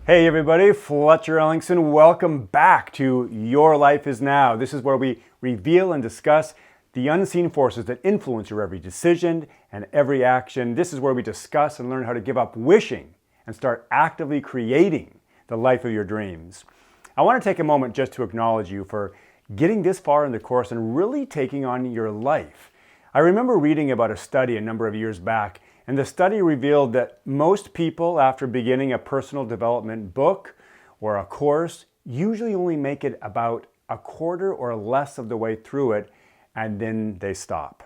Hey everybody, Fletcher Ellingson. Welcome back to Your Life is Now. This is where we reveal and discuss the unseen forces that influence your every decision and every action. This is where we discuss and learn how to give up wishing and start actively creating the life of your dreams. I want to take a moment just to acknowledge you for getting this far in the course and really taking on your life. I remember reading about a study a number of years back, and the study revealed that most people, after beginning a personal development book or a course, usually only make it about a quarter or less of the way through it, and then they stop.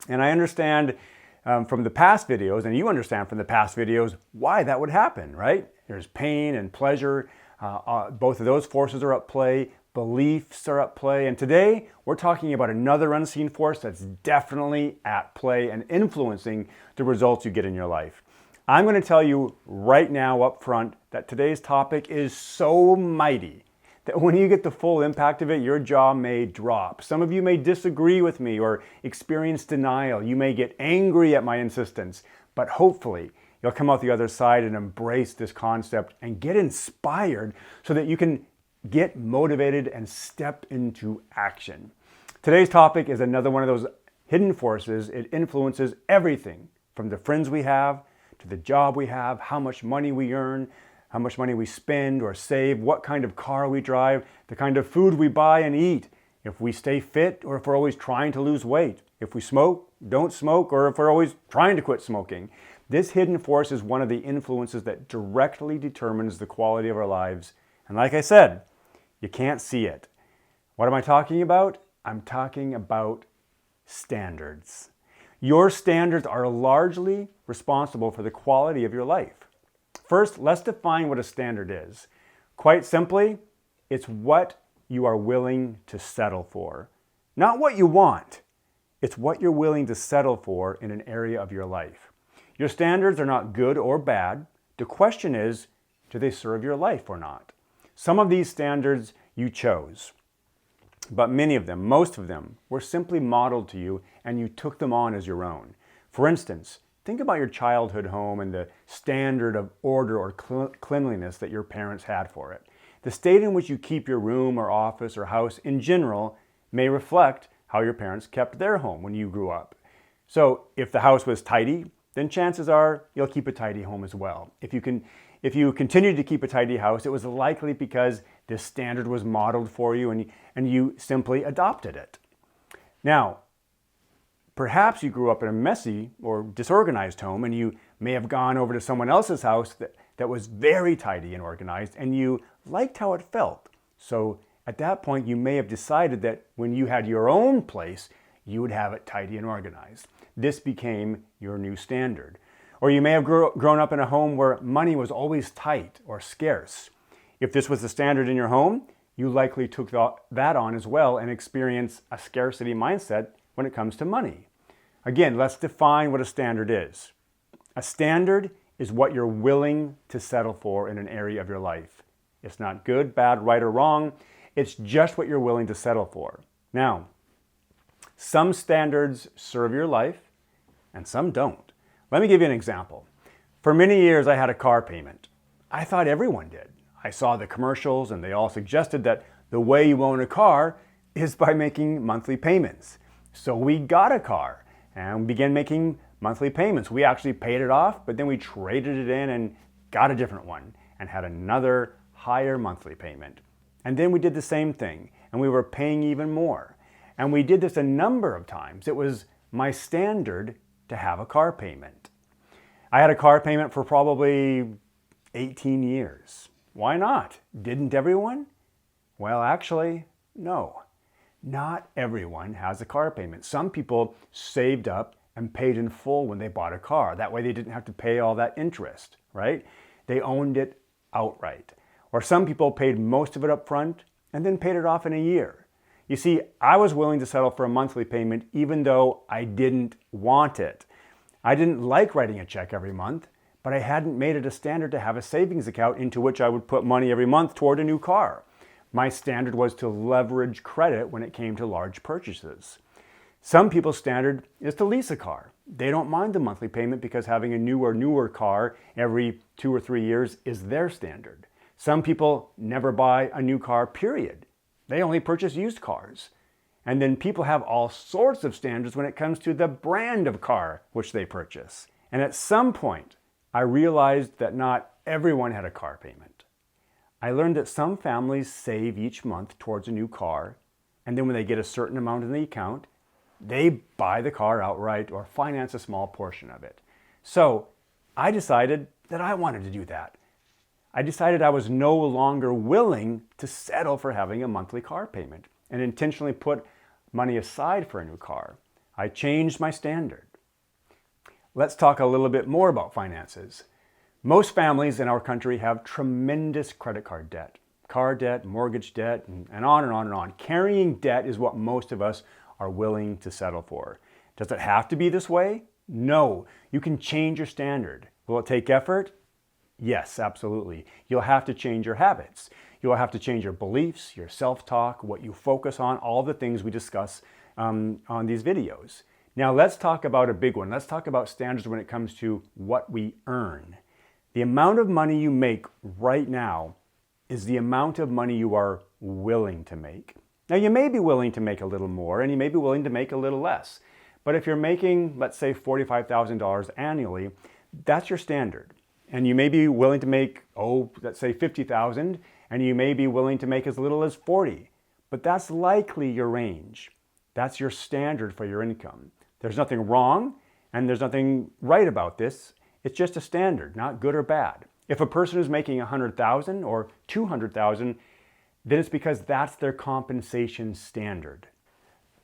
And I understand from the past videos, and you understand from the past videos, why that would happen, right? There's pain and pleasure. Both of those forces are at play. Beliefs are at play. And today, we're talking about another unseen force that's definitely at play and influencing the results you get in your life. I'm going to tell you right now up front that today's topic is so mighty that when you get the full impact of it, your jaw may drop. Some of you may disagree with me or experience denial. You may get angry at my insistence, but hopefully you'll come out the other side and embrace this concept and get inspired so that you can get motivated and step into action. Today's topic is another one of those hidden forces. It influences everything from the friends we have to the job we have, how much money we earn, how much money we spend or save, what kind of car we drive, the kind of food we buy and eat, if we stay fit or if we're always trying to lose weight, if we smoke, don't smoke, or if we're always trying to quit smoking. This hidden force is one of the influences that directly determines the quality of our lives. And like I said, you can't see it. What am I talking about? I'm talking about standards. Your standards are largely responsible for the quality of your life. First, let's define what a standard is. Quite simply, it's what you are willing to settle for. Not what you want. It's what you're willing to settle for in an area of your life. Your standards are not good or bad. The question is, do they serve your life or not? Some of these standards you chose, but many of them, most of them, were simply modeled to you and you took them on as your own. For instance, think about your childhood home and the standard of order or cleanliness that your parents had for it. The state in which you keep your room or office or house in general may reflect how your parents kept their home when you grew up. So if the house was tidy, then chances are you'll keep a tidy home as well. If you continued to keep a tidy house, it was likely because this standard was modeled for you and you simply adopted it. Now, perhaps you grew up in a messy or disorganized home and you may have gone over to someone else's house that was very tidy and organized and you liked how it felt. So at that point, you may have decided that when you had your own place, you would have it tidy and organized. This became your new standard. Or you may have grown up in a home where money was always tight or scarce. If this was the standard in your home, you likely took that on as well and experienced a scarcity mindset when it comes to money. Again, let's define what a standard is. A standard is what you're willing to settle for in an area of your life. It's not good, bad, right, or wrong. It's just what you're willing to settle for. Now, some standards serve your life and some don't. Let me give you an example. For many years, I had a car payment. I thought everyone did. I saw the commercials and they all suggested that the way you own a car is by making monthly payments. So we got a car and began making monthly payments. We actually paid it off, but then we traded it in and got a different one and had another higher monthly payment. And then we did the same thing and we were paying even more. And we did this a number of times. It was my standard to have a car payment. I had a car payment for probably 18 years. Why not? Didn't everyone? Well, actually, no. Not everyone has a car payment. Some people saved up and paid in full when they bought a car. That way they didn't have to pay all that interest, right? They owned it outright. Or some people paid most of it up front and then paid it off in a year. You see, I was willing to settle for a monthly payment even though I didn't want it. I didn't like writing a check every month, but I hadn't made it a standard to have a savings account into which I would put money every month toward a new car. My standard was to leverage credit when it came to large purchases. Some people's standard is to lease a car. They don't mind the monthly payment because having a newer car every 2 or 3 years is their standard. Some people never buy a new car, period. They only purchase used cars. And then people have all sorts of standards when it comes to the brand of car which they purchase. And at some point, I realized that not everyone had a car payment. I learned that some families save each month towards a new car, and then when they get a certain amount in the account, they buy the car outright or finance a small portion of it. So I decided that I wanted to do that. I decided I was no longer willing to settle for having a monthly car payment and intentionally put money aside for a new car. I changed my standard. Let's talk a little bit more about finances. Most families in our country have tremendous credit card debt, car debt, mortgage debt, and on and on and on. Carrying debt is what most of us are willing to settle for. Does it have to be this way? No. You can change your standard. Will it take effort? Yes, absolutely. You'll have to change your habits. You'll have to change your beliefs, your self-talk, what you focus on, all the things we discuss on these videos. Now let's talk about a big one. Let's talk about standards when it comes to what we earn. The amount of money you make right now is the amount of money you are willing to make. Now you may be willing to make a little more and you may be willing to make a little less. But if you're making, let's say, $45,000 annually, that's your standard. And you may be willing to make, let's say $50,000, and you may be willing to make as little as $40,000. But that's likely your range. That's your standard for your income. There's nothing wrong and there's nothing right about this. It's just a standard, not good or bad. If a person is making $100,000 or $200,000, then it's because that's their compensation standard.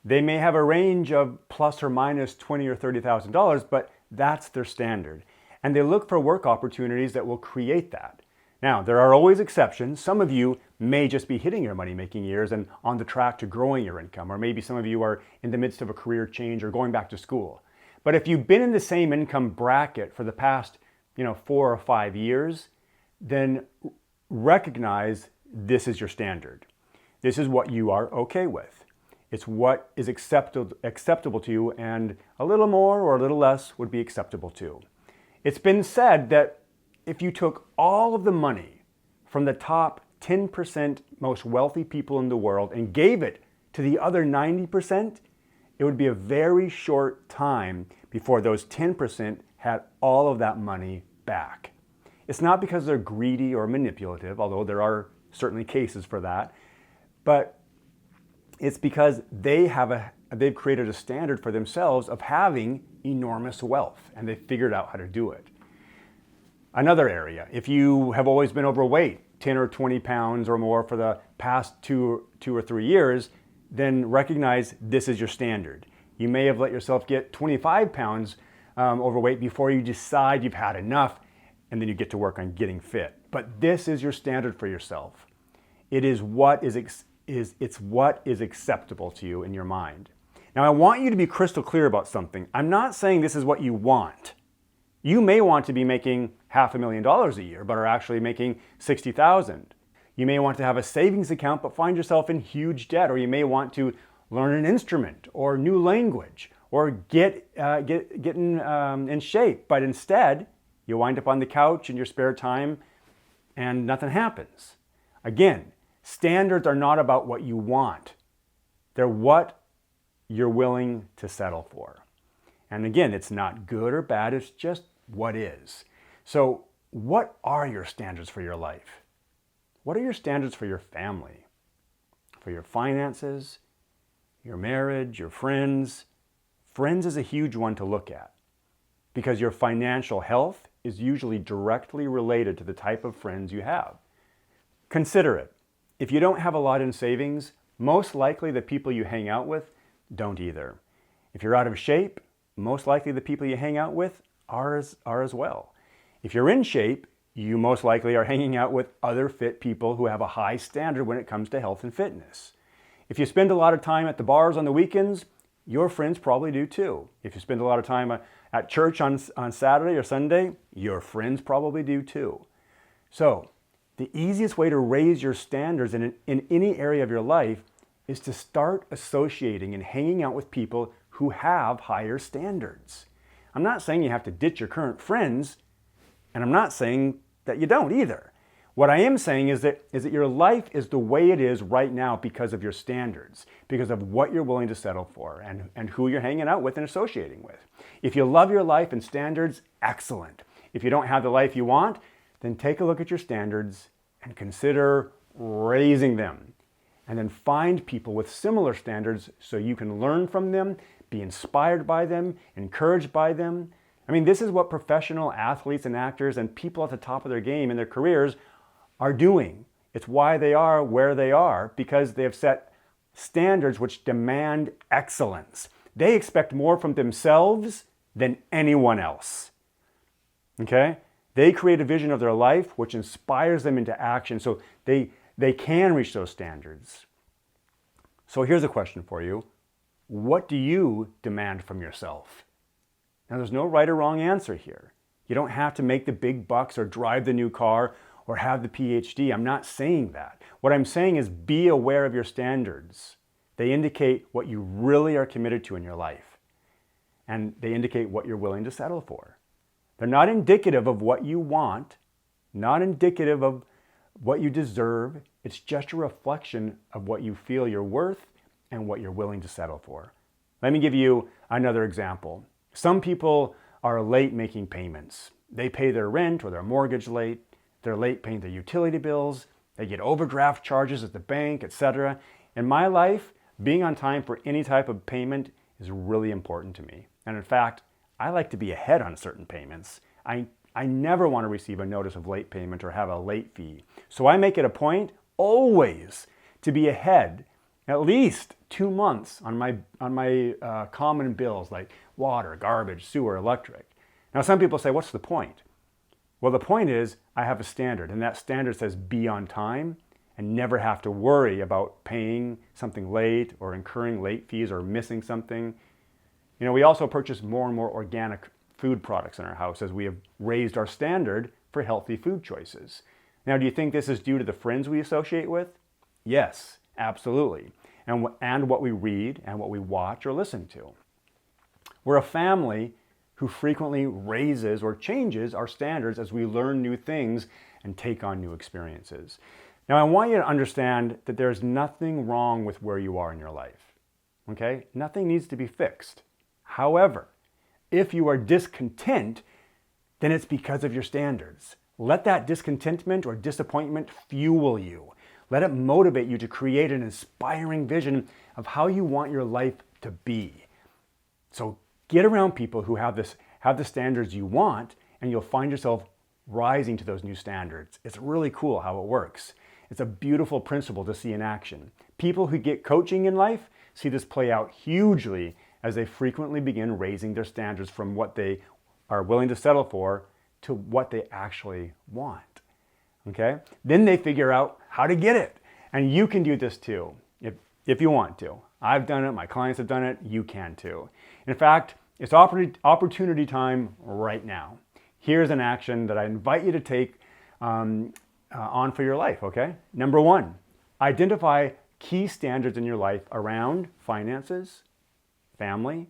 They may have a range of plus or minus $20,000 or $30,000, but that's their standard. And they look for work opportunities that will create that. Now, there are always exceptions. Some of you may just be hitting your money-making years and on the track to growing your income, or maybe some of you are in the midst of a career change or going back to school. But if you've been in the same income bracket for the past 4 or 5 years, then recognize this is your standard. This is what you are okay with. It's what is acceptable to you, and a little more or a little less would be acceptable too. It's been said that if you took all of the money from the top 10% most wealthy people in the world and gave it to the other 90%, it would be a very short time before those 10% had all of that money back. It's not because they're greedy or manipulative, although there are certainly cases for that, but it's because they've created a standard for themselves of having enormous wealth, and they've figured out how to do it. Another area, if you have always been overweight, 10 or 20 pounds or more for the past two or 3 years, then recognize this is your standard. You may have let yourself get 25 pounds overweight before you decide you've had enough, and then you get to work on getting fit. But this is your standard for yourself. It is what is acceptable to you in your mind. Now I want you to be crystal clear about something. I'm not saying this is what you want. You may want to be making $500,000 a year, but are actually making $60,000. You may want to have a savings account, but find yourself in huge debt, or you may want to learn an instrument or new language, or get in shape. But instead, you wind up on the couch in your spare time, and nothing happens. Again, standards are not about what you want. They're what you're willing to settle for. And again, it's not good or bad, it's just what is. So what are your standards for your life? What are your standards for your family? For your finances, your marriage, your friends? Friends is a huge one to look at because your financial health is usually directly related to the type of friends you have. Consider it. If you don't have a lot in savings, most likely the people you hang out with don't either. If you're out of shape, most likely the people you hang out with are as well. If you're in shape, you most likely are hanging out with other fit people who have a high standard when it comes to health and fitness. If you spend a lot of time at the bars on the weekends, your friends probably do too. If you spend a lot of time at church on Saturday or Sunday, your friends probably do too. So the easiest way to raise your standards in any area of your life is to start associating and hanging out with people who have higher standards. I'm not saying you have to ditch your current friends, and I'm not saying that you don't either. What I am saying is that your life is the way it is right now because of your standards, because of what you're willing to settle for and who you're hanging out with and associating with. If you love your life and standards, excellent. If you don't have the life you want, then take a look at your standards and consider raising them. And then find people with similar standards so you can learn from them, be inspired by them, encouraged by them. I mean, this is what professional athletes and actors and people at the top of their game in their careers are doing. It's why they are where they are, because they have set standards which demand excellence. They expect more from themselves than anyone else. Okay? They create a vision of their life which inspires them into action so they can reach those standards. So here's a question for you. What do you demand from yourself? Now, there's no right or wrong answer here. You don't have to make the big bucks or drive the new car or have the PhD. I'm not saying that. What I'm saying is be aware of your standards. They indicate what you really are committed to in your life. And they indicate what you're willing to settle for. They're not indicative of what you want, not indicative of what you deserve. It's just a reflection of what you feel you're worth and what you're willing to settle for. Let me give you another example. Some people are late making payments. They pay their rent or their mortgage late. They're late paying their utility bills. They get overdraft charges at the bank, etc. In my life, being on time for any type of payment is really important to me. And in fact, I like to be ahead on certain payments. I never want to receive a notice of late payment or have a late fee. So I make it a point always to be ahead at least 2 months on my common bills like water, garbage, sewer, electric. Now some people say, what's the point? Well, the point is I have a standard, and that standard says be on time and never have to worry about paying something late or incurring late fees or missing something. You know, we also purchase more and more organic food products in our house as we have raised our standard for healthy food choices. Now, do you think this is due to the friends we associate with? Yes, absolutely. And what we read and what we watch or listen to. We're a family who frequently raises or changes our standards as we learn new things and take on new experiences. Now, I want you to understand that there's nothing wrong with where you are in your life. Okay? Nothing needs to be fixed. However, if you are discontent, then it's because of your standards. Let that discontentment or disappointment fuel you. Let it motivate you to create an inspiring vision of how you want your life to be. So get around people who have the standards you want, and you'll find yourself rising to those new standards. It's really cool how it works. It's a beautiful principle to see in action. People who get coaching in life see this play out hugely as they frequently begin raising their standards from what they are willing to settle for to what they actually want. Okay? Then they figure out how to get it. And you can do this too, if you want to. I've done it, my clients have done it, you can too. In fact, it's opportunity time right now. Here's an action that I invite you to take on for your life, okay? Number 1, identify key standards in your life around finances, family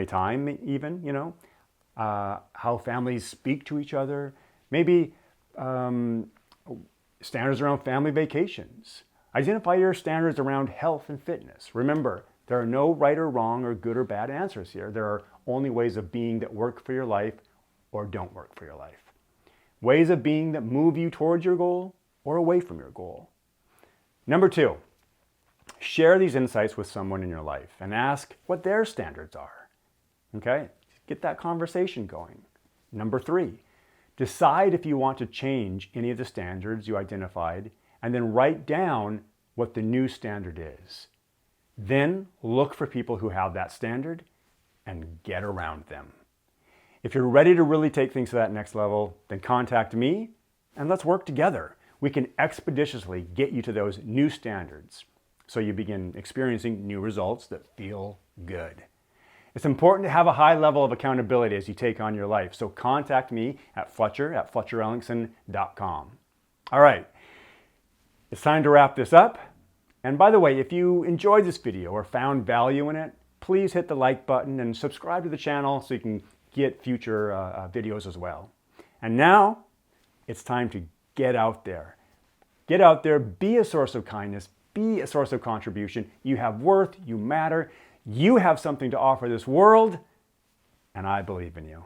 time even, you know, how families speak to each other, maybe standards around family vacations. Identify your standards around health and fitness. Remember, there are no right or wrong or good or bad answers here. There are only ways of being that work for your life or don't work for your life. Ways of being that move you towards your goal or away from your goal. Number 2, share these insights with someone in your life and ask what their standards are. Okay? Get that conversation going. Number 3, decide if you want to change any of the standards you identified, and then write down what the new standard is. Then look for people who have that standard and get around them. If you're ready to really take things to that next level, then contact me and let's work together. We can expeditiously get you to those new standards so you begin experiencing new results that feel good. It's important to have a high level of accountability as you take on your life, so contact me at fletcherellingson.com. All right, it's time to wrap this up. And by the way, if you enjoyed this video or found value in it, please hit the like button and subscribe to the channel so you can get future videos as well. And now it's time to get out there. Get out there, be a source of kindness, be a source of contribution. You have worth, you matter, you have something to offer this world, and I believe in you.